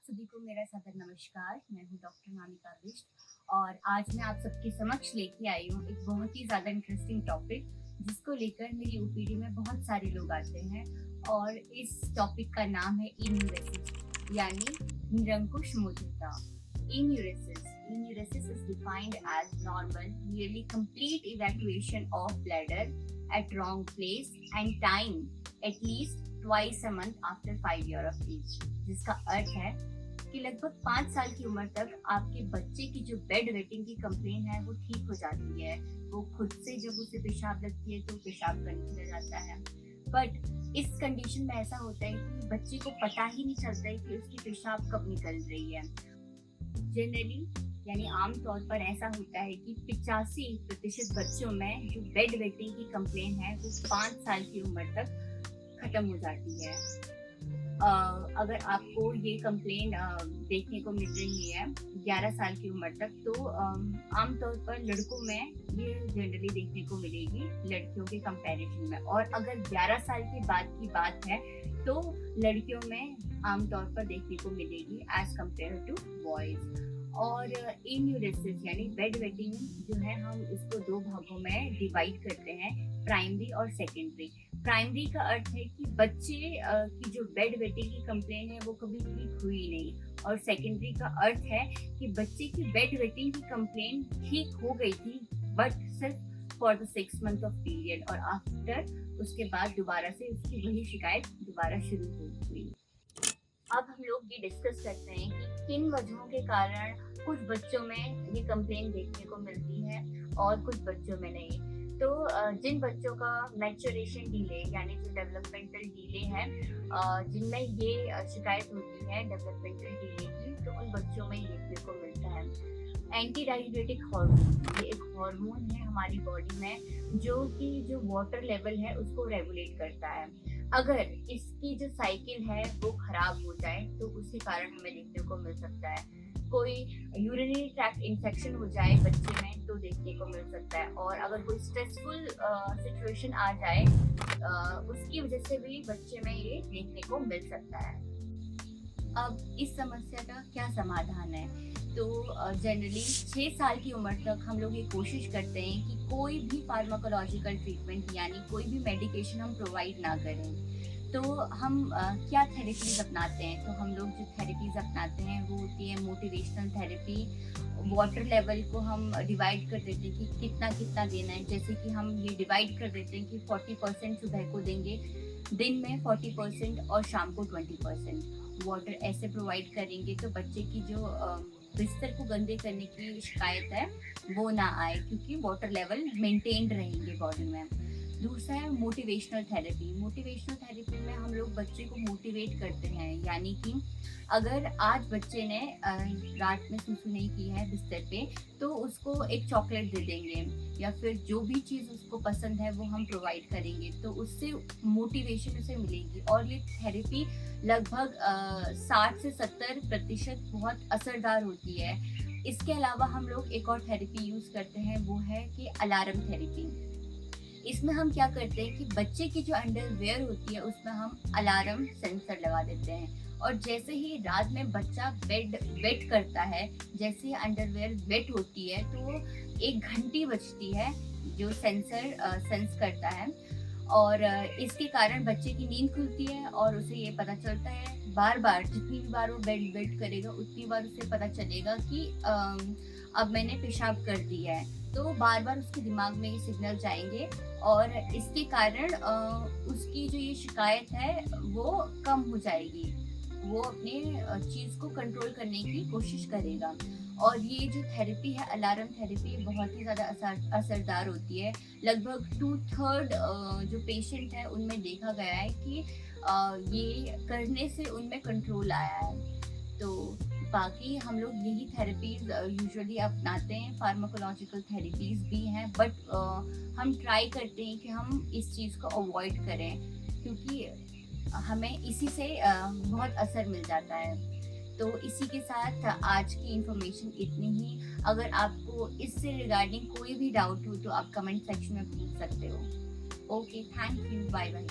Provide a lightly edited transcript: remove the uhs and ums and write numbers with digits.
सभी को मेरा सादर नमस्कार। मैं हूँ डॉक्टर मानिका बिष्ट और आज मैं आप सबके समक्ष लेके आई हूँ एक बहुत ही ज़्यादा इंटरेस्टिंग टॉपिक, जिसको लेकर मेरी ओपीडी में बहुत सारे लोग आते हैं। और इस टॉपिक का नाम है इन्यूरेसिस, यानी निरंकुश मूर्छिता। Enuresis is defined as normal, nearly complete evacuation of bladder at wrong place and time at least twice a month after 5 years of age। जिसका अर्थ है कि लगभग 5 साल की उम्र तक आपके बच्चे की जो बेड वेटिंग की कंप्लेन है वो ठीक हो जाती है। वो खुद से जब उसे पेशाब लगती है तो पेशाब करने लग जाता है। बट इस कंडीशन में ऐसा होता है कि बच्चे को पता ही नहीं चलता है कि उसकी पेशाब कब निकल रही है। जनरली यानी आमतौर पर ऐसा होता है कि 85% बच्चों में जो बेड वेटिंग की कंप्लेन है वो 5 साल की उम्र तक खत्म हो जाती है। अगर आपको ये कंप्लेन देखने को मिल रही है 11 साल की उम्र तक, तो आमतौर पर लड़कों में ये जनरली देखने को मिलेगी लड़कियों के कंपैरिजन में। और अगर 11 साल के बाद की बात है तो लड़कियों में आमतौर पर देखने को मिलेगी एज कम्पेयर टू बॉयज। और इन्यूरेसिस यानी बेड वेटिंग जो है, हम इसको 2 भागों में डिवाइड करते हैं, प्राइमरी और सेकेंडरी। प्राइमरी का अर्थ है कि बच्चे की जो बेड वेटिंग की कंप्लेन है वो कभी ठीक हुई नहीं, और सेकेंडरी का अर्थ है कि बच्चे की बेड वेटिंग की कंप्लेन ठीक हो गई थी बट सिर्फ for the 6 month of period, और आफ्टर उसके बाद दोबारा से उसकी वही शिकायत दोबारा शुरू हो गई। अब हम लोग ये डिस्कस करते हैं कि किन वजहों के कारण कुछ बच्चों में ये कंप्लेन देखने को मिलती है और कुछ बच्चों में नहीं। तो जिन बच्चों का मैच्योरेशन डिले यानी जो डेवलपमेंटल डिले है, जिनमें ये शिकायत होती है डेवलपमेंटल डिले की, तो उन बच्चों में ये देखने को मिलता है। एंटी डाययूरेटिक हार्मोन, ये एक हार्मोन है हमारी बॉडी में जो कि जो वाटर लेवल है उसको रेगुलेट करता है। अगर इसकी जो साइकिल है वो खराब हो जाए तो उसके कारण हमें देखने को मिल सकता है। कोई यूरिनरी ट्रैक्ट इन्फेक्शन हो जाए बच्चे में तो देखने को मिल सकता है। और अगर कोई स्ट्रेसफुल सिचुएशन आ जाए उसकी वजह से भी बच्चे में ये देखने को मिल सकता है। अब इस समस्या का क्या समाधान है? तो जनरली 6 साल की उम्र तक हम लोग ये कोशिश करते हैं कि कोई भी फार्माकोलॉजिकल ट्रीटमेंट यानी कोई भी मेडिकेशन हम प्रोवाइड ना करें। तो हम क्या थेरेपीज अपनाते हैं? तो हम लोग जो थेरेपीज अपनाते हैं वो होती है मोटिवेशनल थेरेपी। वाटर लेवल को हम डिवाइड कर देते हैं कि कितना कितना देना है। जैसे कि हम ये डिवाइड कर देते हैं कि 40% सुबह को देंगे, दिन में 40% और शाम को 20% वाटर ऐसे प्रोवाइड करेंगे तो बच्चे की जो बिस्तर को गंदे करने की शिकायत है वो ना आए, क्योंकि वाटर लेवल मेंटेन्ड रहेंगे बॉडी में। दूसरा है मोटिवेशनल थेरेपी। मोटिवेशनल थेरेपी में हम लोग बच्चे को मोटिवेट करते हैं, यानी कि अगर आज बच्चे ने रात में सुसु नहीं की है बिस्तर पे तो उसको एक चॉकलेट दे देंगे, या फिर जो भी चीज़ उसको पसंद है वो हम प्रोवाइड करेंगे, तो उससे मोटिवेशन उसे मिलेगी। और ये थेरेपी लगभग 60 से 70% बहुत असरदार होती है। इसके अलावा हम लोग एक और थेरेपी यूज़ करते हैं, वो है कि अलार्म थेरेपी। इसमें हम क्या करते हैं कि बच्चे की जो अंडरवेयर होती है उसमें हम अलार्म सेंसर लगा देते हैं, और जैसे ही रात में बच्चा बेड वेट करता है, जैसे ही अंडरवेयर वेट होती है तो 1 घंटी बजती है जो सेंसर सेंस करता है, और इसके कारण बच्चे की नींद खुलती है और उसे ये पता चलता है, बार बार जितनी भी बार वो बेड वेट करेगा उतनी बार उसे पता चलेगा कि अब मैंने पेशाब कर दिया है। तो बार बार उसके दिमाग में ये सिग्नल जाएंगे और इसके कारण उसकी जो ये शिकायत है वो कम हो जाएगी। वो अपने चीज़ को कंट्रोल करने की कोशिश करेगा। और ये जो थेरेपी है अलार्म थेरेपी बहुत ही ज़्यादा असरदार होती है। लगभग 2/3 जो पेशेंट है उनमें देखा गया है कि ये करने से उनमें कंट्रोल आया है। तो बाकी हम लोग यही थेरेपीज यूजुअली अपनाते हैं। फार्माकोलॉजिकल थेरेपीज भी हैं, बट हम ट्राई करते हैं कि हम इस चीज़ को अवॉइड करें, क्योंकि हमें इसी से बहुत असर मिल जाता है। तो इसी के साथ आज की इन्फॉर्मेशन इतनी ही। अगर आपको इससे रिगार्डिंग कोई भी डाउट हो तो आप कमेंट सेक्शन में पूछ सकते हो। Okay, thank you, bye bye.